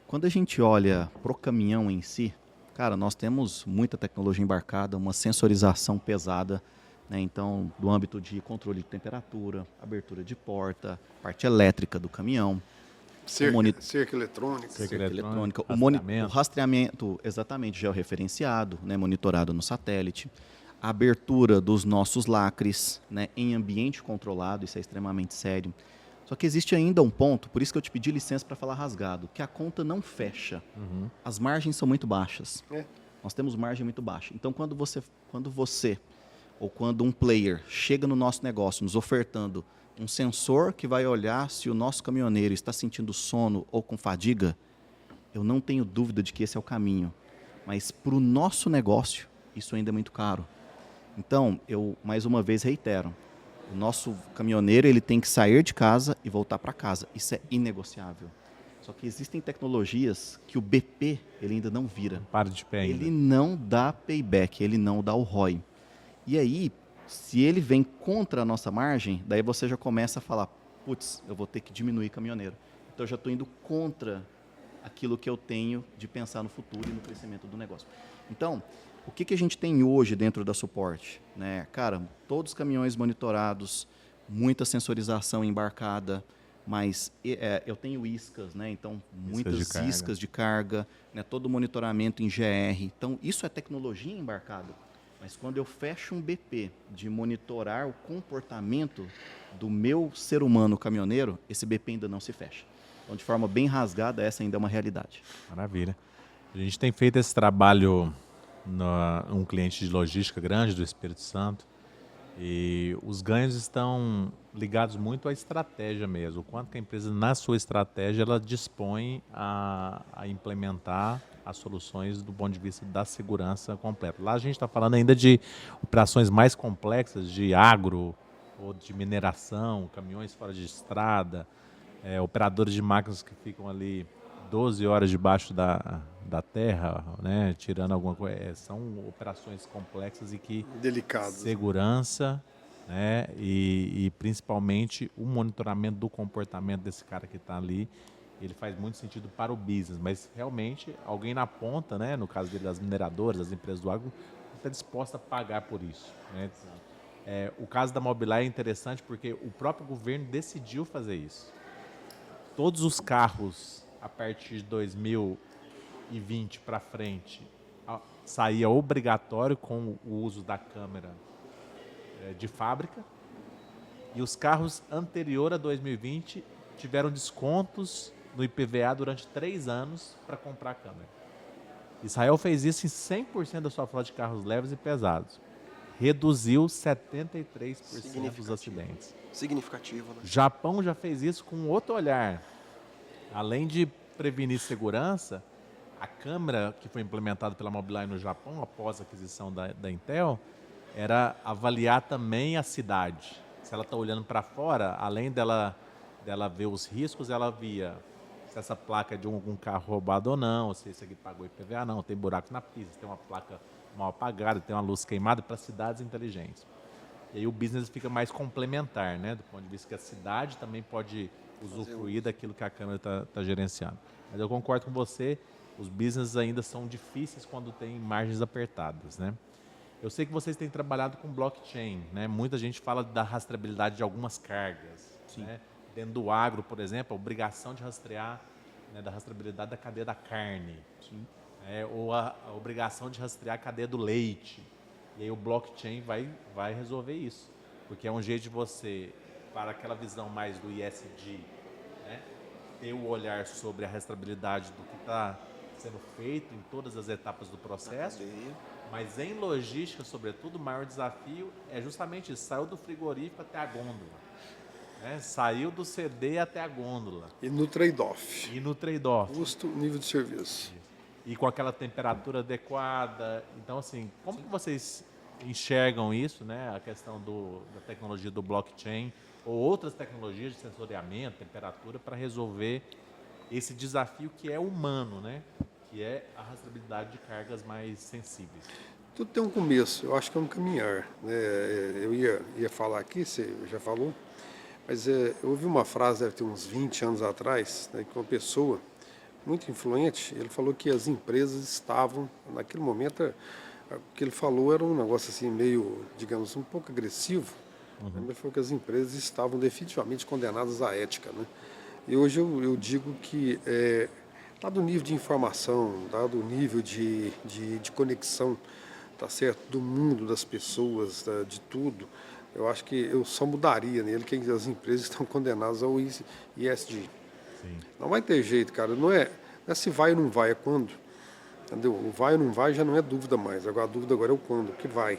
Quando a gente olha pro caminhão em si, cara, nós temos muita tecnologia embarcada, uma sensorização pesada, né? Então, do âmbito de controle de temperatura, abertura de porta, parte elétrica do caminhão, Cerca eletrônica. cerca eletrônica, rastreamento. o rastreamento exatamente georreferenciado, né, monitorado no satélite, a abertura dos nossos lacres, né, em ambiente controlado, isso é extremamente sério. Só que existe ainda um ponto, por isso que eu te pedi licença para falar rasgado, que a conta não fecha. As margens são muito baixas. Nós temos margem muito baixa. Então, quando você ou quando um player chega no nosso negócio nos ofertando um sensor que vai olhar se o nosso caminhoneiro está sentindo sono ou com fadiga, eu não tenho dúvida de que esse é o caminho. Mas para o nosso negócio, isso ainda é muito caro. Então, eu mais uma vez reitero, o nosso caminhoneiro ele tem que sair de casa e voltar para casa. Isso é inegociável. Só que existem tecnologias que o BP ele ainda não vira. Para de pé ainda. Ele não dá payback, ele não dá o ROI. E aí, se ele vem contra a nossa margem, daí você já começa a falar, putz, eu vou ter que diminuir caminhoneiro. Então, eu já estou indo contra aquilo que eu tenho de pensar no futuro e no crescimento do negócio. Então, o que a gente tem hoje dentro da suporte? Né? Cara, todos os caminhões monitorados, muita sensorização embarcada, mas eu tenho iscas, né? Então, muitas iscas de carga, né? Todo o monitoramento em GR. Então, isso é tecnologia embarcada. Mas quando eu fecho um BP de monitorar o comportamento do meu ser humano caminhoneiro, esse BP ainda não se fecha. Então, de forma bem rasgada, essa ainda é uma realidade. Maravilha. A gente tem feito esse trabalho num cliente de logística grande do Espírito Santo e os ganhos estão ligados muito à estratégia mesmo. O quanto que a empresa, na sua estratégia, ela dispõe a implementar as soluções do ponto de vista da segurança completa. Lá a gente está falando ainda de operações mais complexas, de agro ou de mineração, caminhões fora de estrada, operadores de máquinas que ficam ali 12 horas debaixo da terra, né, tirando alguma coisa. São operações complexas e que... Delicadas. Segurança, né, e principalmente o monitoramento do comportamento desse cara que está ali, ele faz muito sentido para o business, mas realmente alguém na ponta, né, no caso dele, das mineradoras, das empresas do agro, está disposta a pagar por isso. Né? O caso da Mobileye é interessante porque o próprio governo decidiu fazer isso. Todos os carros, a partir de 2020 para frente, saía obrigatório com o uso da câmera de fábrica, e os carros anterior a 2020 tiveram descontos no IPVA durante 3 anos para comprar a câmera. Israel fez isso em 100% da sua frota de carros leves e pesados. Reduziu 73% dos acidentes. Significativo, né? Japão já fez isso com outro olhar. Além de prevenir segurança, a câmera que foi implementada pela Mobileye no Japão, após a aquisição da Intel, era avaliar também a cidade. Se ela está olhando para fora, além dela ver os riscos, ela via se essa placa é de algum carro roubado ou não, se esse aqui pagou IPVA não, tem buraco na pista, tem uma placa mal apagada, tem uma luz queimada para cidades inteligentes. E aí o business fica mais complementar, né? Do ponto de vista que a cidade também pode usufruir daquilo que a câmera está gerenciando. Mas eu concordo com você, os business ainda são difíceis quando tem margens apertadas, né? Eu sei que vocês têm trabalhado com blockchain, né? Muita gente fala da rastreabilidade de algumas cargas, né? Dentro do agro, por exemplo, a obrigação de rastrear, né, da rastreabilidade da cadeia da carne, ou a obrigação de rastrear a cadeia do leite. E aí o blockchain vai resolver isso, porque é um jeito de você, para aquela visão mais do ESG, né, ter o olhar sobre a rastreabilidade do que está sendo feito em todas as etapas do processo, mas em logística, sobretudo, o maior desafio é justamente isso, saiu do frigorífico até a gôndola, né, saiu do CD até a gôndola. E no trade-off. Custo, nível de serviço. E com aquela temperatura adequada. Então, assim, como que vocês enxergam isso, né? A questão da tecnologia do blockchain ou outras tecnologias de sensoriamento, temperatura, para resolver esse desafio que é humano, né? Que é a rastreabilidade de cargas mais sensíveis. Tudo tem um começo, eu acho que é um caminhar, né? Eu ia falar aqui, você já falou, mas eu ouvi uma frase, deve ter uns 20 anos atrás, né, que uma pessoa muito influente, ele falou que as empresas estavam, naquele momento, o que ele falou era um negócio assim meio, digamos, um pouco agressivo. Ele falou que as empresas estavam definitivamente condenadas à ética, né? E hoje eu digo que, dado o nível de informação, dado o nível de conexão, tá certo, do mundo, das pessoas, de tudo, eu acho que eu só mudaria nele que as empresas estão condenadas ao ESG. Sim. Não vai ter jeito, cara. Não é se vai ou não vai, é quando. Entendeu? O vai ou não vai já não é dúvida mais. Agora a dúvida agora é o quando, que vai.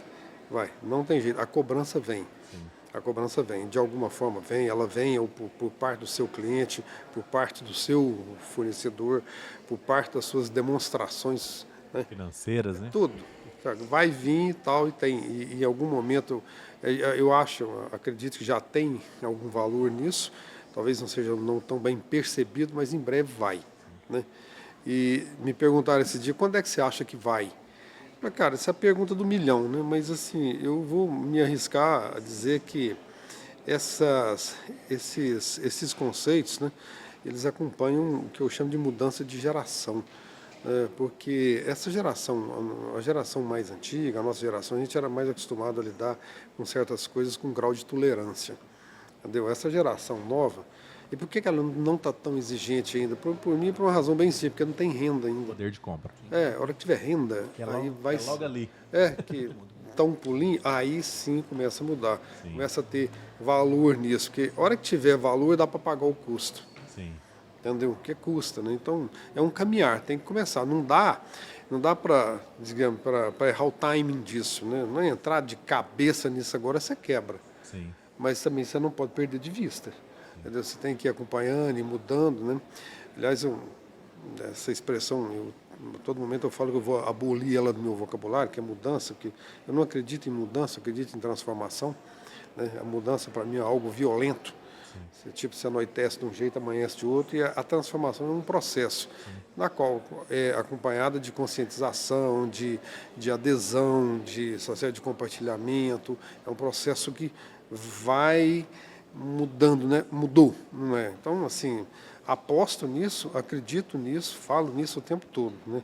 Vai. Não tem jeito. A cobrança vem. Sim. A cobrança vem. De alguma forma vem. Ela vem ou por parte do seu cliente, por parte do seu fornecedor, por parte das suas demonstrações, né? Financeiras, né? Tudo. Vai vir e tal, e tem. E em algum momento, eu acredito que já tem algum valor nisso. Talvez não seja não tão bem percebido, mas em breve vai, né? E me perguntaram esse dia, quando é que você acha que vai? Mas, cara, essa é a pergunta do milhão, né? Mas assim, eu vou me arriscar a dizer que esses conceitos, né, eles acompanham o que eu chamo de mudança de geração. Porque essa geração, a geração mais antiga, a nossa geração, a gente era mais acostumado a lidar com certas coisas com grau de tolerância. Entendeu? Essa geração nova, e por que ela não está tão exigente ainda? Por mim, por uma razão bem simples, porque não tem renda ainda. Poder de compra. A hora que tiver renda, aí vai... logo ali. Que dá um pulinho, aí sim começa a mudar. Sim. Começa a ter valor nisso, porque a hora que tiver valor, dá para pagar o custo. Sim. Entendeu? Que custa, né? Então, é um caminhar, tem que começar. Não dá para, digamos, para errar o timing disso, né? Não é entrar de cabeça nisso agora, você quebra. Sim. Mas também você não pode perder de vista. Entendeu? Você tem que ir acompanhando e mudando, né? Aliás, essa expressão, a todo momento eu falo que eu vou abolir ela do meu vocabulário, que é mudança, porque eu não acredito em mudança, eu acredito em transformação, né? A mudança, para mim, é algo violento. Você anoitece de um jeito, amanhece de outro, e a transformação é um processo, na qual é acompanhada de conscientização, de adesão, de compartilhamento. É um processo que vai mudando, né? Mudou, não é? Então, assim, aposto nisso, acredito nisso, falo nisso o tempo todo, né?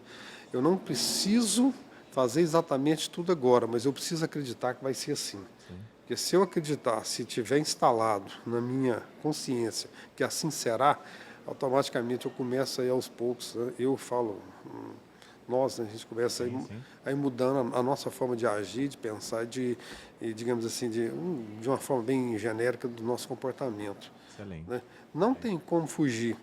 Eu não preciso fazer exatamente tudo agora, mas eu preciso acreditar que vai ser assim. Porque se eu acreditar, se tiver instalado na minha consciência que assim será, automaticamente eu começo a ir aos poucos, né? Eu falo, nós, né, a gente começa a ir mudando a nossa forma de agir, de pensar, digamos assim, de uma forma bem genérica do nosso comportamento. Excelente. Né? Não tem como fugir.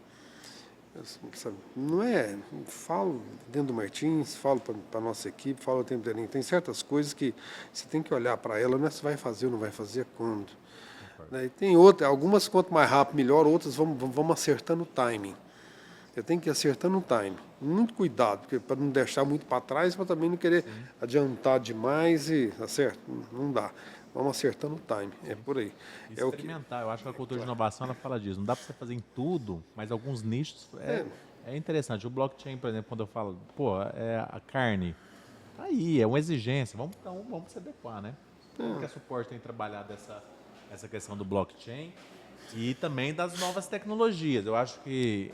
Sabe, não é, falo dentro do Martins, falo para a nossa equipe, falo o tempo inteiro. Tem certas coisas que você tem que olhar para ela, não é se vai fazer ou não vai fazer, quando. Né? E tem algumas quanto mais rápido, melhor, outras vamos acertando o timing. Eu tenho que ir acertando o timing. Muito cuidado, para não deixar muito para trás, mas também não querer adiantar demais e, tá certo? Não dá. vamos acertando o time, é por aí. É o que, Experimentar, eu acho que a cultura de inovação ela fala disso. Não dá para você fazer em tudo, mas alguns nichos é interessante. O blockchain, por exemplo, quando eu falo, pô, a carne, tá aí, é uma exigência. Vamos se adequar, né? Como que a Suporte tem trabalhado essa questão do blockchain e também das novas tecnologias. Eu acho que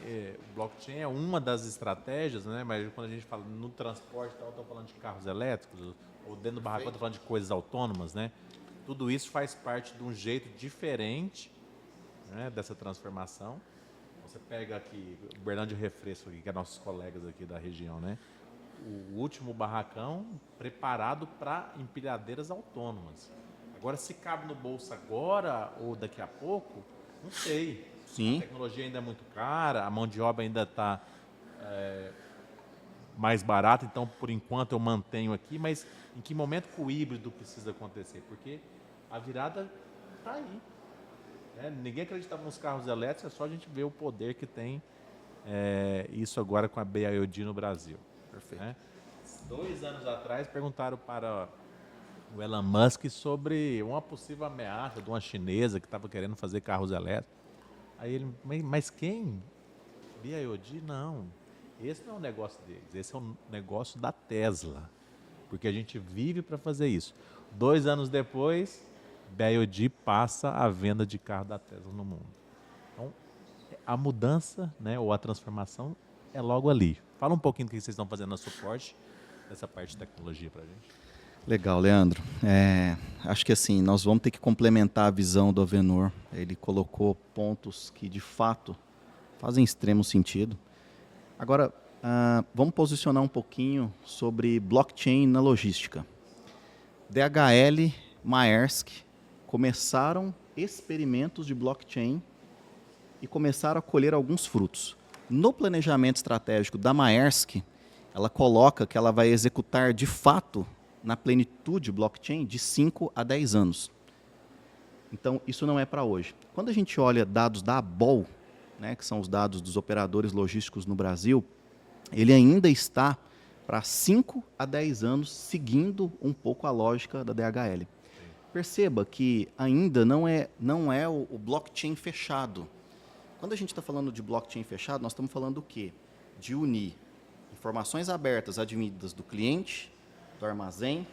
o blockchain é uma das estratégias, né? Mas quando a gente fala no transporte, estou falando de carros elétricos, ou dentro do barracão, estou falando de coisas autônomas, né? Tudo isso faz parte de um jeito diferente, né, dessa transformação. Você pega aqui o Uberlândia Refresco, que é nossos colegas aqui da região, né? O último barracão preparado para empilhadeiras autônomas. Agora, se cabe no bolso agora ou daqui a pouco, não sei. Sim. A tecnologia ainda é muito cara, a mão de obra ainda está mais barata, então, por enquanto, eu mantenho aqui, mas em que momento que o híbrido precisa acontecer? Porque a virada está aí. Né? Ninguém acreditava nos carros elétricos, é só a gente ver o poder que tem isso agora com a BYD no Brasil. Perfeito. Né? 2 anos atrás, perguntaram para o Elon Musk sobre uma possível ameaça de uma chinesa que estava querendo fazer carros elétricos. Aí ele, mas quem? BYD? Não. Esse não é o negócio deles, esse é o negócio da Tesla. Porque a gente vive para fazer isso. 2 anos depois, BYD passa a venda de carro da Tesla no mundo. Então, a mudança, né, ou a transformação é logo ali. Fala um pouquinho do que vocês estão fazendo no suporte dessa parte de tecnologia para a gente. Legal, Leandro. Acho que assim, nós vamos ter que complementar a visão do Avenor. Ele colocou pontos que, de fato, fazem extremo sentido. Agora, vamos posicionar um pouquinho sobre blockchain na logística. DHL, Maersk começaram experimentos de blockchain e começaram a colher alguns frutos. No planejamento estratégico da Maersk, ela coloca que ela vai executar de fato na plenitude blockchain de 5 a 10 anos. Então, isso não é para hoje. Quando a gente olha dados da ABOL, né, que são os dados dos operadores logísticos no Brasil, ele ainda está para 5 a 10 anos, seguindo um pouco a lógica da DHL. Perceba que ainda não é o blockchain fechado. Quando a gente está falando de blockchain fechado, nós estamos falando do quê? De unir informações abertas advindas do cliente, do armazém,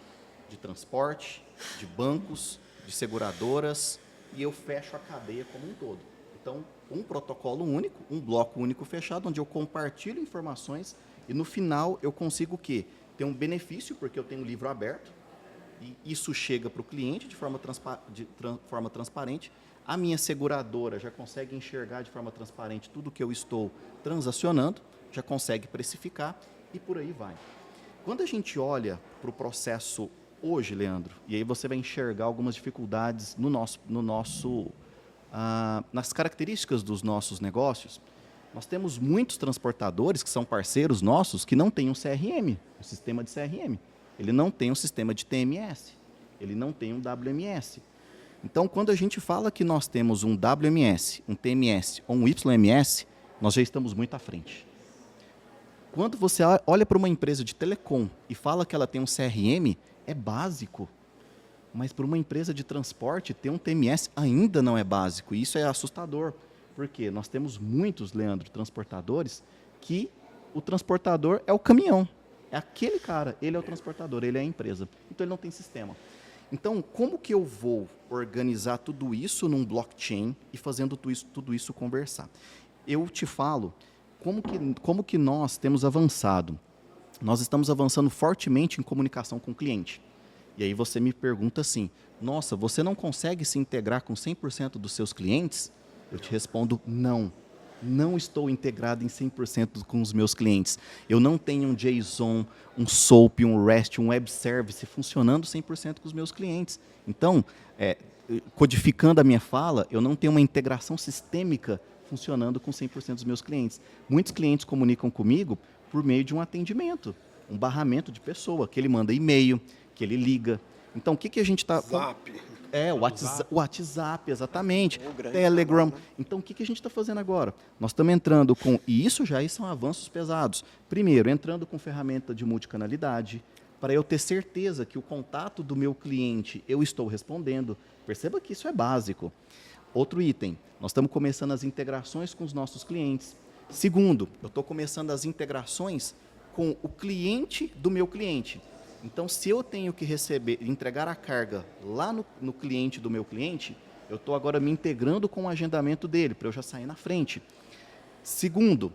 de transporte, de bancos, de seguradoras, e eu fecho a cadeia como um todo. Então, um protocolo único, um bloco único fechado, onde eu compartilho informações e no final eu consigo o quê? Ter um benefício, porque eu tenho um livro aberto, e isso chega para o cliente de forma transparente. A minha seguradora já consegue enxergar de forma transparente tudo que eu estou transacionando, já consegue precificar e por aí vai. Quando a gente olha para o processo hoje, Leandro, e aí você vai enxergar algumas dificuldades nas características dos nossos negócios, nós temos muitos transportadores que são parceiros nossos que não têm um CRM, um sistema de CRM. Ele não tem um sistema de TMS, ele não tem um WMS. Então, quando a gente fala que nós temos um WMS, um TMS ou um YMS, nós já estamos muito à frente. Quando você olha para uma empresa de telecom e fala que ela tem um CRM, é básico. Mas para uma empresa de transporte, ter um TMS ainda não é básico. E isso é assustador. Por quê? Nós temos muitos, Leandro, transportadores, que o transportador é o caminhão. É aquele cara, ele é o transportador, ele é a empresa. Então, ele não tem sistema. Então, como que eu vou organizar tudo isso num blockchain e fazendo tudo isso conversar? Eu te falo como que nós temos avançado. Nós estamos avançando fortemente em comunicação com o cliente. E aí você me pergunta assim, nossa, você não consegue se integrar com 100% dos seus clientes? Eu te respondo, não. Não estou integrado em 100% com os meus clientes. Eu não tenho um JSON, um SOAP, um REST, um Web Service funcionando 100% com os meus clientes. Então, codificando a minha fala, eu não tenho uma integração sistêmica funcionando com 100% dos meus clientes. Muitos clientes comunicam comigo por meio de um atendimento, um barramento de pessoa, que ele manda e-mail, que ele liga. Então, o que a gente está... Zap. O WhatsApp, exatamente. Telegram. Então, o que a gente está fazendo agora? Nós estamos entrando com... E isso já são avanços pesados. Primeiro, entrando com ferramenta de multicanalidade, para eu ter certeza que o contato do meu cliente eu estou respondendo. Perceba que isso é básico. Outro item, nós estamos começando as integrações com os nossos clientes. Segundo, eu estou começando as integrações com o cliente do meu cliente. Então, se eu tenho que entregar a carga lá no cliente do meu cliente, eu estou agora me integrando com o agendamento dele, para eu já sair na frente. Segundo,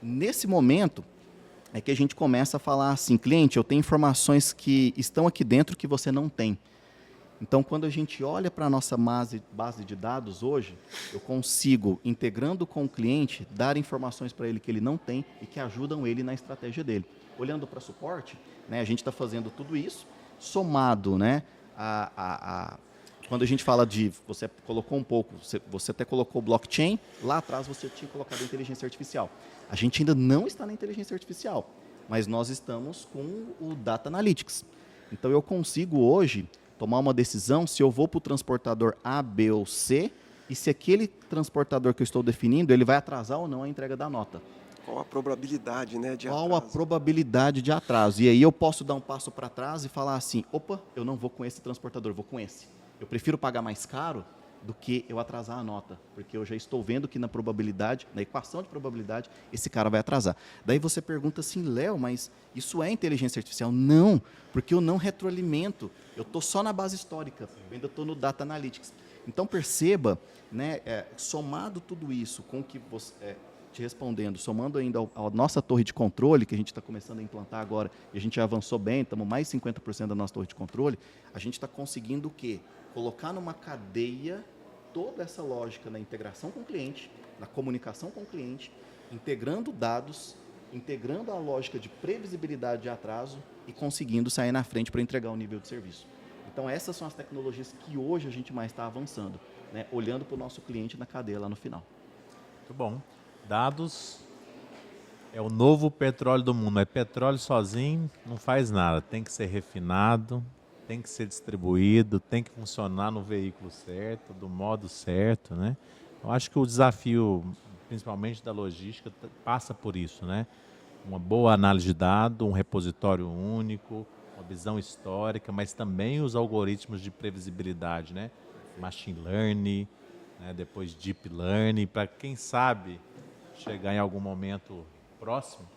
nesse momento, é que a gente começa a falar assim, cliente, eu tenho informações que estão aqui dentro que você não tem. Então, quando a gente olha para a nossa base de dados hoje, eu consigo, integrando com o cliente, dar informações para ele que ele não tem e que ajudam ele na estratégia dele. Olhando para suporte, né, a gente está fazendo tudo isso, somado, né, quando a gente fala de, você colocou um pouco, você até colocou blockchain, lá atrás você tinha colocado inteligência artificial. A gente ainda não está na inteligência artificial, mas nós estamos com o Data Analytics. Então, eu consigo hoje tomar uma decisão se eu vou para o transportador A, B ou C, e se aquele transportador que eu estou definindo, ele vai atrasar ou não a entrega da nota. Qual a probabilidade, né, de Qual atraso? a probabilidade de atraso? E aí eu posso dar um passo para trás e falar assim, opa, eu não vou com esse transportador, vou com esse. Eu prefiro pagar mais caro do que eu atrasar a nota, porque eu já estou vendo que na probabilidade, na equação de probabilidade, esse cara vai atrasar. Daí você pergunta assim, Léo, mas isso é inteligência artificial? Não, porque eu não retroalimento, eu estou só na base histórica, eu ainda estou no Data Analytics. Então perceba, né, somado tudo isso com que você... te respondendo, somando ainda a nossa torre de controle, que a gente está começando a implantar agora, e a gente já avançou bem, estamos mais de 50% da nossa torre de controle, a gente está conseguindo o quê? Colocar numa cadeia toda essa lógica na integração com o cliente, na comunicação com o cliente, integrando dados, integrando a lógica de previsibilidade de atraso e conseguindo sair na frente para entregar o nível de serviço. Então, essas são as tecnologias que hoje a gente mais está avançando, né? Olhando para o nosso cliente na cadeia lá no final. Muito bom. Dados é o novo petróleo do mundo. Mas petróleo sozinho não faz nada. Tem que ser refinado, tem que ser distribuído, tem que funcionar no veículo certo, do modo certo, né? Eu acho que o desafio, principalmente da logística, passa por isso, né? Uma boa análise de dados, um repositório único, uma visão histórica, mas também os algoritmos de previsibilidade, né? Machine Learning, né? Depois Deep Learning, para quem sabe chegar em algum momento próximo,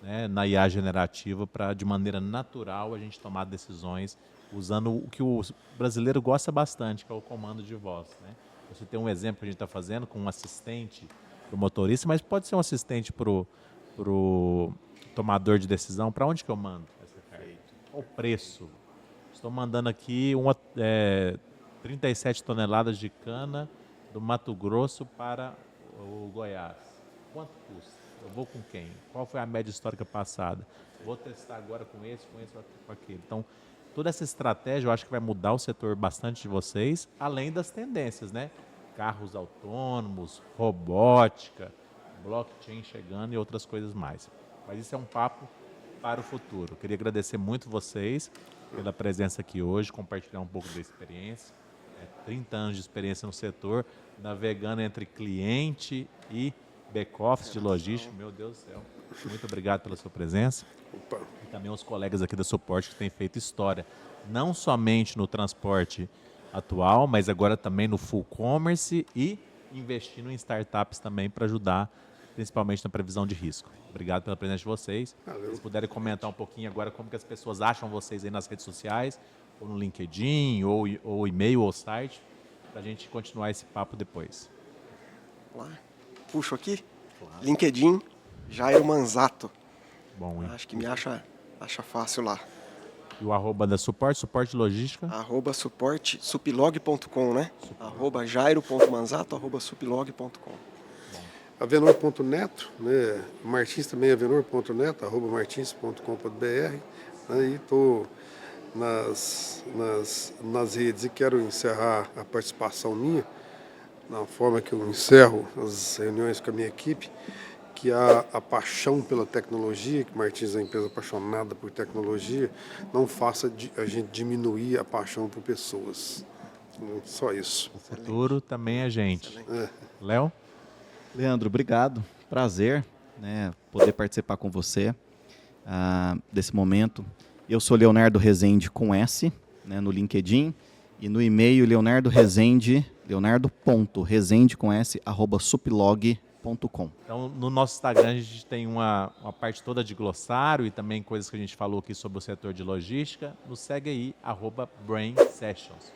né, na IA generativa, para de maneira natural a gente tomar decisões usando o que o brasileiro gosta bastante, que é o comando de voz, né? Você tem um exemplo que a gente está fazendo com um assistente para o motorista, mas pode ser um assistente para o tomador de decisão. Para onde que eu mando essa carga? Qual o preço? Estou mandando aqui 37 toneladas de cana do Mato Grosso para o Goiás. Quanto custa? Eu vou com quem? Qual foi a média histórica passada? Vou testar agora com esse, com aquele. Então, toda essa estratégia eu acho que vai mudar o setor bastante de vocês, além das tendências, né? Carros autônomos, robótica, blockchain chegando e outras coisas mais. Mas isso é um papo para o futuro. Eu queria agradecer muito vocês pela presença aqui hoje, compartilhar um pouco da experiência. 30 anos de experiência no setor, navegando entre cliente e back-office de logística. Meu Deus do céu. Muito obrigado pela sua presença. Opa. E também aos colegas aqui da Suporte que têm feito história, não somente no transporte atual, mas agora também no full commerce e investindo em startups também para ajudar, principalmente na previsão de risco. Obrigado pela presença de vocês. Valeu. Se vocês puderem comentar um pouquinho agora como que as pessoas acham vocês aí nas redes sociais, ou no LinkedIn, ou e-mail, ou site, para a gente continuar esse papo depois. Lá. Puxo aqui. Claro. LinkedIn, Jairo Manzato. Bom, acho que me acha fácil lá. E o arroba da Suporte Logística? Arroba suporte, suplog.com, né? Arroba jairo.manzato, arroba suplog.com. Avenor.net, né? Martins também, avenor.net, arroba martins.com.br. Aí estou nas redes e quero encerrar a participação minha, na forma que eu encerro as reuniões com a minha equipe, que a paixão pela tecnologia, que Martins é uma empresa apaixonada por tecnologia, não faça a gente diminuir a paixão por pessoas. Só isso. O futuro também é gente. Léo? Leandro, obrigado. Prazer, né, poder participar com você desse momento. Eu sou Leonardo Rezende com S, né, no LinkedIn, e no e-mail leonardo.rezende com S, @suplog.com. Então, no nosso Instagram, a gente tem uma parte toda de glossário e também coisas que a gente falou aqui sobre o setor de logística. Nos segue aí, @BrainSessions.